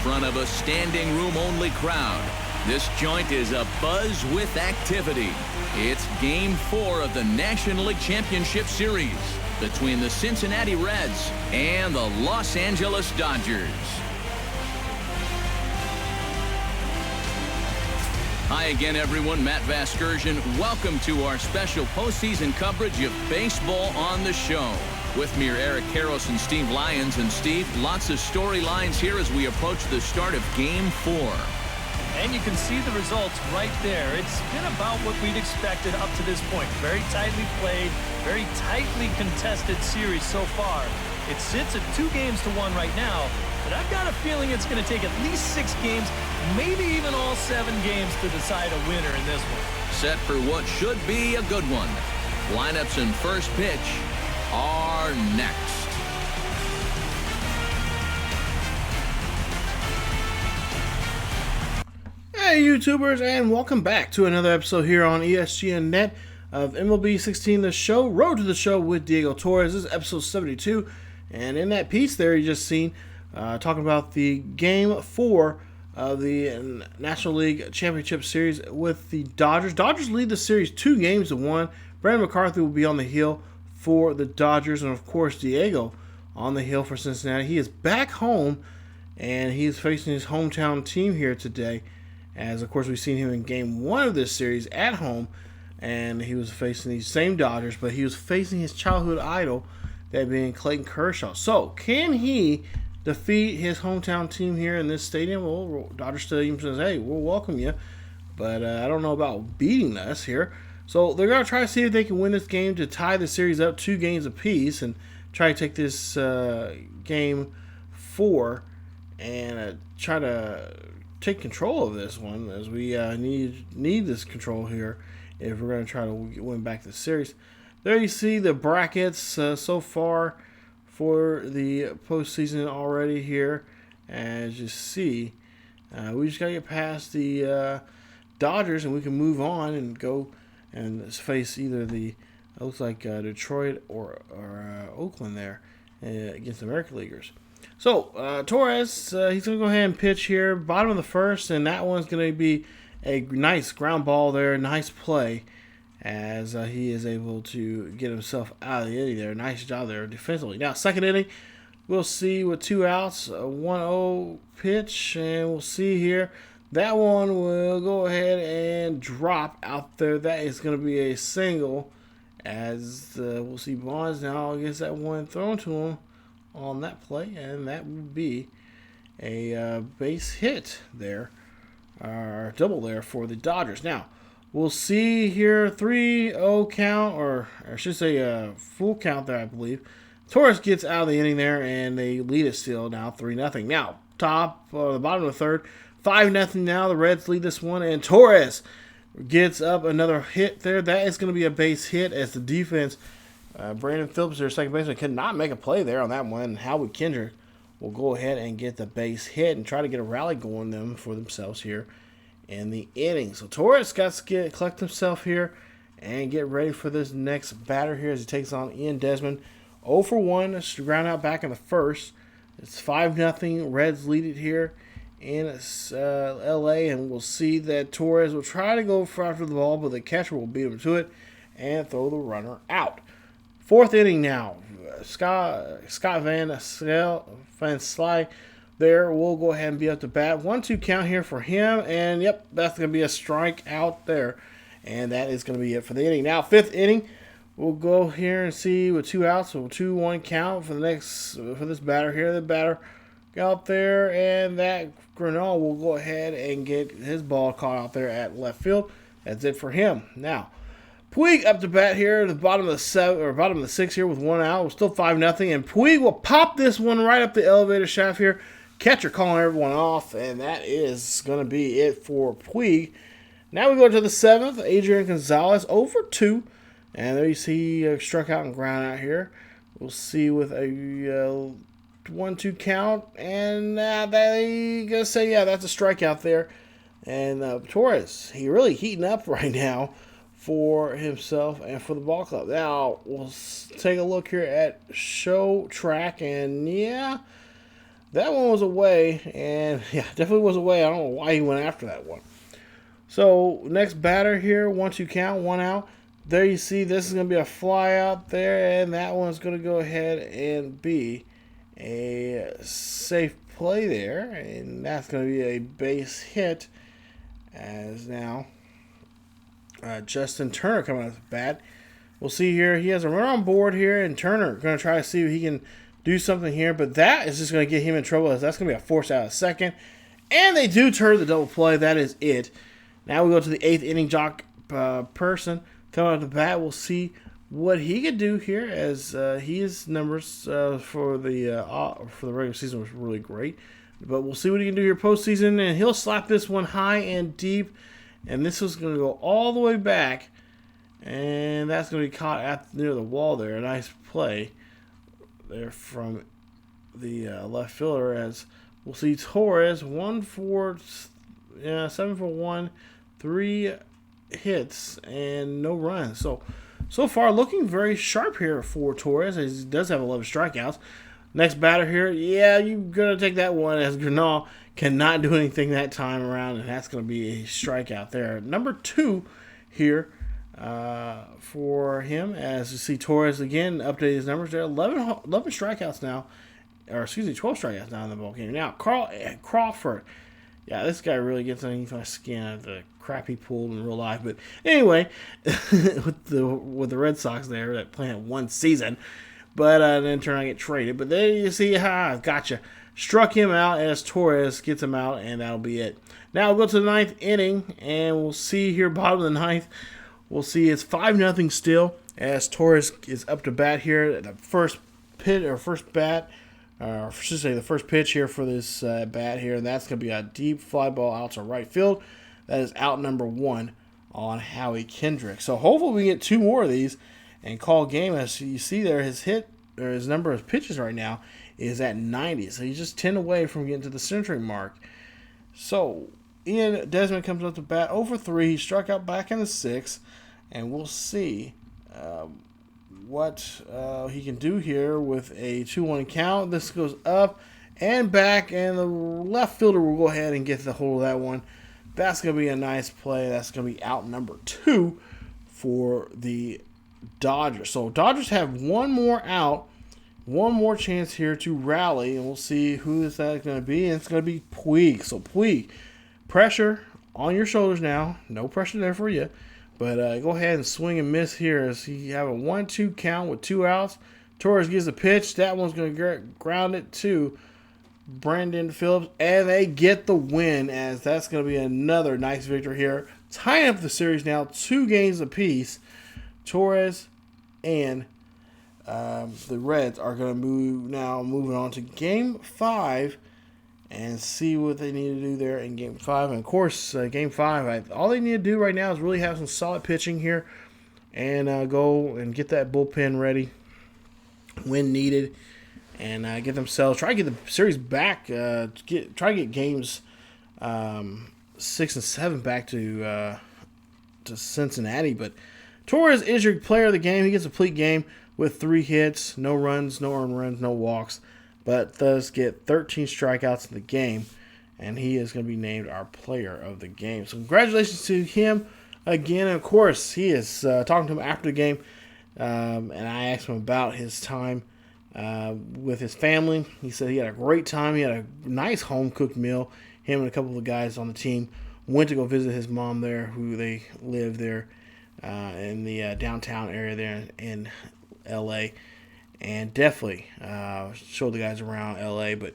front of a standing room only crowd. This joint is abuzz with activity. It's Game 4 of the National League Championship Series between the Cincinnati Reds and the Los Angeles Dodgers. Hi again, everyone. Matt Vasgersian. Welcome to our special postseason coverage of baseball on the show. With me are Eric Karros and Steve Lyons. And Steve, lots of storylines here as we approach the start of Game 4. And you can see the results right there. It's been about what we'd expected up to this point. Very tightly played, very tightly contested series so far. It sits at 2-1 right now, but I've got a feeling it's going to take at least 6 games, maybe even all 7 games to decide a winner in this one. Set for what should be a good one. Lineups and first pitch are next. Hey YouTubers, and welcome back to another episode here on ESGNet of MLB 16 The Show, Road to the Show with Diego Torres. This is episode 72, and in that piece there you just seen talking about the Game 4 of the National League Championship Series with the Dodgers. Dodgers lead the series 2-1. Brandon McCarthy will be on the hill for the Dodgers, and of course Diego on the hill for Cincinnati. He is back home, and he's facing his hometown team here today. As, of course, we've seen him in Game 1 of this series at home, and he was facing these same Dodgers, but he was facing his childhood idol, that being Clayton Kershaw. So, can he defeat his hometown team here in this stadium? Well, Dodger Stadium says, hey, we'll welcome you, but I don't know about beating us here. So, they're going to try to see if they can win this game to tie the series up 2 games apiece and try to take this Game 4 and try to take control of this one, as we need this control here if we're going to try to win back the series. There you see the brackets so far for the postseason already here. As you see, we just got to get past the Dodgers, and we can move on and go and face either the looks like Detroit or Oakland there against the American Leaguers. So, Torres, he's going to go ahead and pitch here, bottom of the first, and that one's going to be a nice ground ball there, nice play, as he is able to get himself out of the inning there. Nice job there defensively. Now, second inning, we'll see with 2 outs, a 1-0 pitch, and we'll see here. That one will go ahead and drop out there. That is going to be a single, as we'll see Bonds now gets that one thrown to him on that play, and that would be a base hit there, or double there for the Dodgers. Now, we'll see here 3-0 count, or I should say a full count there, I believe. Torres gets out of the inning there, and they lead it still now 3-0. Now, the bottom of the third, 5-0 now. The Reds lead this one, and Torres gets up another hit there. That is going to be a base hit, as the defense, Brandon Phillips, their second baseman, could not make a play there on that one. And Howie Kendrick will go ahead and get the base hit and try to get a rally going for themselves here in the inning. So Torres got to collect himself here and get ready for this next batter here as he takes on Ian Desmond. 0 for 1, it's ground out back in the first. It's 5-0. Reds lead it here in L.A., and we'll see that Torres will try to go after the ball, but the catcher will beat him to it and throw the runner out. Fourth inning now. Scott Van Sly there will go ahead and be up to bat. 1-2 count here for him, and yep, that's going to be a strike out there, and that is going to be it for the inning. Now, fifth inning, we'll go here and see with 2 outs, so 2-1 count for this batter here. The batter out there, and that Grinnell will go ahead and get his ball caught out there at left field. That's it for him. Now, Puig up to bat here at the bottom of the 6th here with 1 out. We're still 5-0, and Puig will pop this one right up the elevator shaft here. Catcher calling everyone off, and that is going to be it for Puig. Now we go to the 7th. Adrian Gonzalez over 2, and there you see struck out and ground out here. We'll see with a 1-2 count, and they gonna say, yeah, that's a strikeout there. And Torres, he really heating up right now for himself and for the ball club. Now, we'll take a look here at Show Track, and yeah, That one was away, and yeah, definitely was away. I don't know why he went after that one. So next batter here, 1-2 count, 1 out. There you see this is going to be a fly out there, and that one's going to go ahead and be a safe play there, and that's going to be a base hit. As now Justin Turner coming out of the bat. We'll see here. He has a runner on board here, and Turner going to try to see if he can do something here, but that is just going to get him in trouble, as that's going to be a force out of second. And they do turn the double play. That is it. Now we go to the 8th inning. Jock Person coming out of the bat. We'll see what he can do here, as his numbers for the regular season was really great. But we'll see what he can do here postseason, and he'll slap this one high and deep, and this is going to go all the way back, and that's going to be caught near the wall there. A nice play there from the left fielder, as we'll see Torres 7 for 1, 3 hits and no runs. So far looking very sharp here for Torres, as he does have 11 strikeouts. Next batter here, yeah, you're going to take that one, as Grinnell cannot do anything that time around, and that's going to be a strikeout there. Number 2 here for him, as you see Torres again update his numbers there. 11 strikeouts now, or excuse me, 12 strikeouts now in the ball game. Now Crawford, yeah, this guy really gets underneath my skin of the crap he pulled in real life. But anyway, with the Red Sox there, that playing one season, but then turn out to get traded. But there you see, gotcha. Struck him out as Torres gets him out, and that'll be it. Now we'll go to the 9th inning, and we'll see here, bottom of the 9th. We'll see it's 5-0 still, as Torres is up to bat here. The first pitch, or first bat, or I should say the first pitch here for this bat here, and that's going to be a deep fly ball out to right field. That is out number 1 on Howie Kendrick. So hopefully we get 2 more of these and call game. As you see there, his number of pitches right now is at 90. So he's just 10 away from getting to the century mark. So Ian Desmond comes up to bat 0 for 3. He struck out back in the 6th, and we'll see what he can do here with a 2-1 count. This goes up and back, and the left fielder will go ahead and get the hold of that one. That's going to be a nice play. That's going to be out number 2 for the Dodgers. So Dodgers have one more out, one more chance here to rally, and we'll see who is that going to be. And it's going to be Puig. So Puig, pressure on your shoulders now. No pressure there for you. But go ahead and swing and miss here, as he have a 1-2 count with 2 outs. Torres gives a pitch. That one's going to ground it to Brandon Phillips, and they get the win, as that's going to be another nice victory here. Tying up the series now, 2 games apiece. Torres and the Reds are going to moving on to Game 5 and see what they need to do there in Game 5. And, of course, Game 5, all they need to do right now is really have some solid pitching here and go and get that bullpen ready when needed, and get themselves, try to get the series back, try to get games 6 and 7 back to Cincinnati. But Torres is your player of the game. He gets a complete game with 3 hits, no runs, no earned runs, no walks, but does get 13 strikeouts in the game, and he is going to be named our player of the game. So congratulations to him again. And of course, he is talking to him after the game, and I asked him about his time with his family. He said he had a great time. He had a nice home-cooked meal. Him and a couple of the guys on the team went to go visit his mom there, who they live there in the downtown area there in L.A., and definitely showed the guys around L.A., but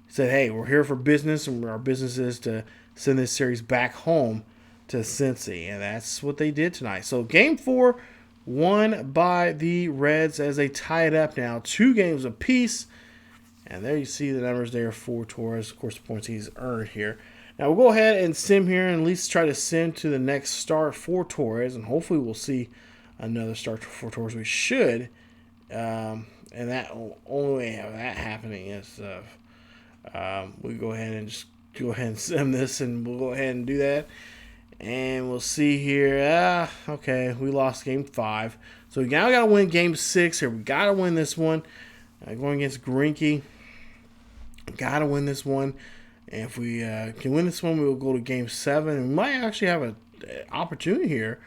said, hey, we're here for business, and our business is to send this series back home to Cincy, and that's what they did tonight. So Game 4 won by the Reds, as they tie it up now, 2 games apiece. And there you see the numbers there for Torres. Of course, the points he's earned here. Now we'll go ahead and sim here and at least try to sim to the next start for Torres. And hopefully we'll see another start for Torres. We should. And that only way of that happening is we go ahead and sim this, and we'll go ahead and do that. And we'll see here. Okay, we lost Game 5. So we now got to win Game 6 here. We got to win this one. Going against Greinke. Got to win this one. And if we can win this one, we will go to Game 7. And we might actually have an opportunity here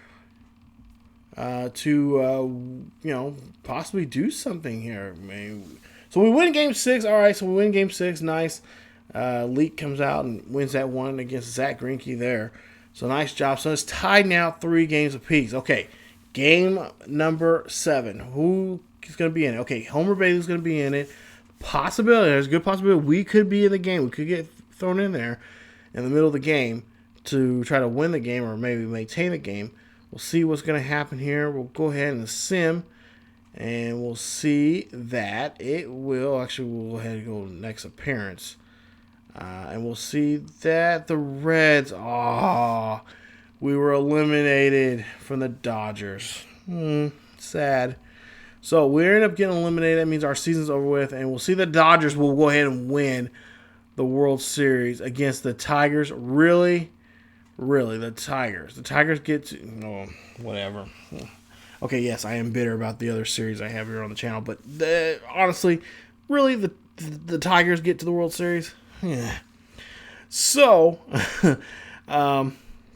to possibly do something here. So we win Game 6. All right, so we win Game 6. Nice. Leak comes out and wins that one against Zach Greinke there. So nice job. So it's tied now, 3 games apiece. Okay, game number 7. Who is going to be in it? Okay, Homer Bailey's going to be in it. Possibility. There's a good possibility we could be in the game. We could get thrown in there in the middle of the game to try to win the game or maybe maintain the game. We'll see what's going to happen here. We'll go ahead and sim, and we'll see that it will. Actually, we'll go ahead and go to the next appearance. And we'll see that the Reds, we were eliminated from the Dodgers. Sad. So we end up getting eliminated. That means our season's over with, and we'll see the Dodgers will go ahead and win the World Series against the Tigers. Really, the Tigers. The Tigers get to, whatever. Okay, yes, I am bitter about the other series I have here on the channel, but honestly, really, the Tigers get to the World Series? Yeah. So,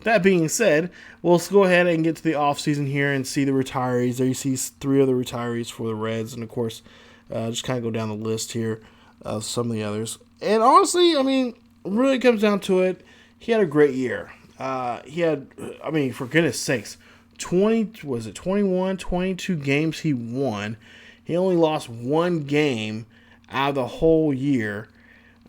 that being said, we'll go ahead and get to the offseason here and see the retirees. There you see 3 other retirees for the Reds, and of course, just kind of go down the list here of some of the others. And honestly, really comes down to it, he had a great year. He had, for goodness sakes, 22 games he won. He only lost 1 game out of the whole year.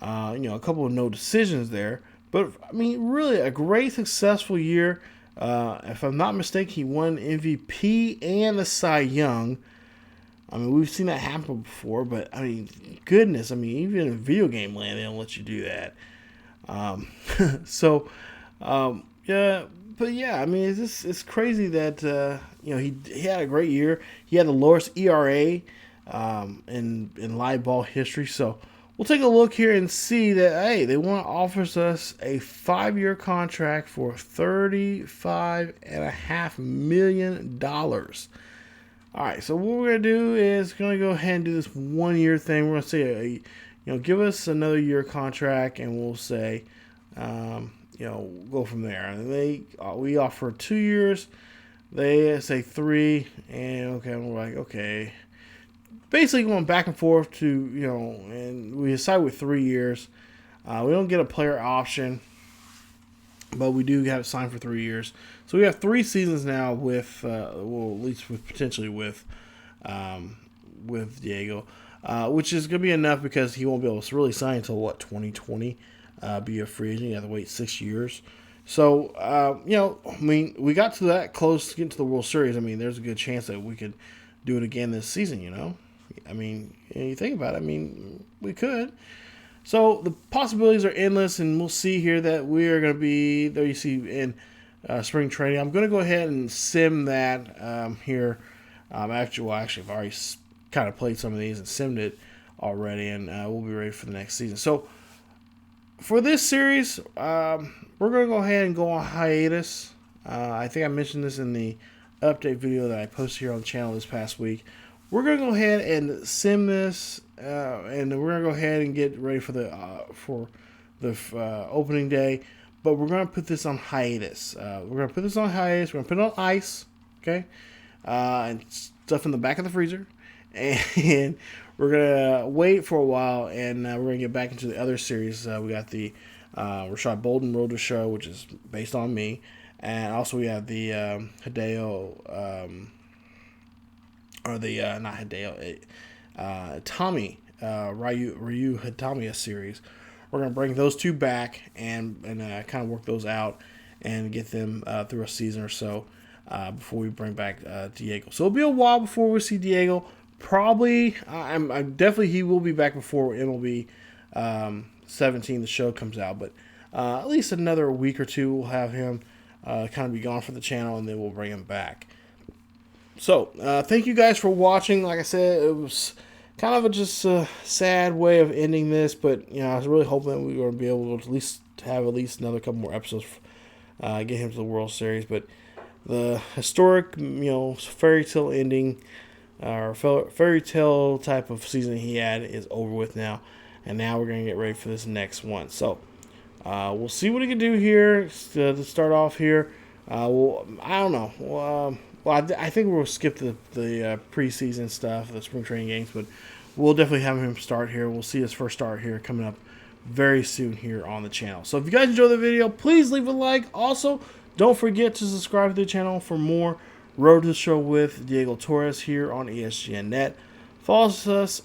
A couple of no decisions there. But, really a great, successful year. If I'm not mistaken, he won MVP and the Cy Young. We've seen that happen before, but, goodness, even in video game land, they don't let you do that. It's crazy that, he had a great year. He had the lowest ERA in live ball history, so we'll take a look here and see that, hey, they want to offer us a 5-year contract for $35.5 million. All right, so what we're going to do is going to go ahead and do this 1-year thing. We're going to say, give us another year contract, and we'll say, go from there. And we offer 2 years. They say 3, and we're like, okay. Basically going back and forth to, and we decide with 3 years. We don't get a player option, but we do have it signed for 3 years. So we have 3 seasons now with, at least potentially with Diego, which is going to be enough because he won't be able to really sign until 2020, be a free agent. You have to wait 6 years. So, we got to that close to getting to the World Series. There's a good chance that we could do it again this season, you think about it, we could. So the possibilities are endless, and we'll see here that we are going to be, there you see in spring training. I'm going to go ahead and sim that here. Actually, I've already kind of played some of these and simmed it already, and we'll be ready for the next season. So for this series, we're going to go ahead and go on hiatus. I think I mentioned this in the update video that I posted here on the channel this past week. We're going to go ahead and sim this, and we're going to go ahead and get ready for the opening day. But we're going to put this on hiatus. We're going to put this on hiatus. We're going to put it on ice, okay, and stuff in the back of the freezer. And we're going to wait for a while, and we're going to get back into the other series. We got the Rashad Bolden Road to Show, which is based on me. And also we have the Tommy Ryu Hitamiya series. We're going to bring those 2 back and kind of work those out and get them through a season or so before we bring back Diego. So it'll be a while before we see Diego. Probably, I'm definitely he will be back before MLB 17, the show comes out. But at least another week or 2 we'll have him kind of be gone from the channel, and then we'll bring him back. So, thank you guys for watching. Like I said, it was kind of just a sad way of ending this, but, I was really hoping that we were going to be able to have at least another couple more episodes, get him to the World Series. But the historic, fairy tale ending, or fairy tale type of season he had is over with now. and now we're going to get ready for this next one. So we'll see what he can do here to start off here. Well, I don't know. Well, I think we'll skip the preseason stuff, the spring training games, but we'll definitely have him start here. We'll see his first start here coming up very soon here on the channel. So if you guys enjoyed the video, please leave a like. Also, don't forget to subscribe to the channel for more Road to the Show with Diego Torres here on ESGNet. Follow us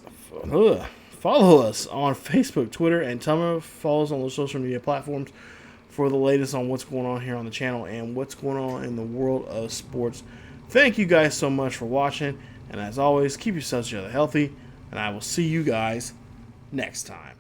on Facebook, Twitter, and Tumblr. Follow us on the social media platforms for the latest on what's going on here on the channel and what's going on in the world of sports. Thank you guys so much for watching, and as always, keep yourselves healthy, and I will see you guys next time.